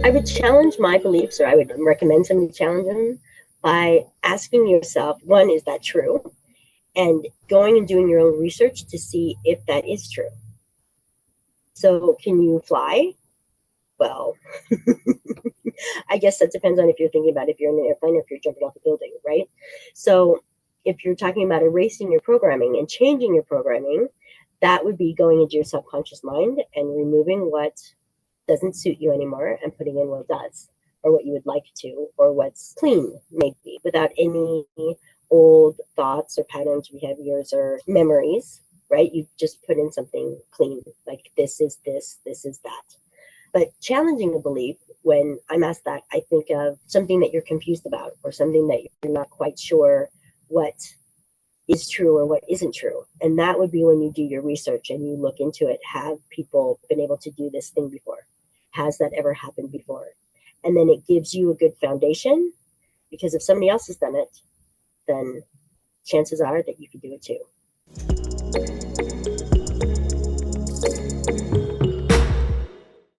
I would challenge my beliefs, or I would recommend somebody challenge them by asking yourself, one, is that true? And going and doing your own research to see if that is true. So, can you fly? Well, I guess that depends on if you're thinking about if you're in an airplane or if you're jumping off a building, right? So, if you're talking about erasing your programming and changing your programming, that would be going into your subconscious mind and removing what doesn't suit you anymore and putting in what does, or what you would like to, or what's clean, maybe, without any old thoughts or patterns, behaviors, or memories, right? You just put in something clean, like this is this is that. But challenging a belief, when I'm asked that, I think of something that you're confused about, or something that you're not quite sure what is true or what isn't true. And that would be when you do your research and you look into it. Have people been able to do this thing before? Has that ever happened before? And then it gives you a good foundation, because if somebody else has done it, then chances are that you could do it too.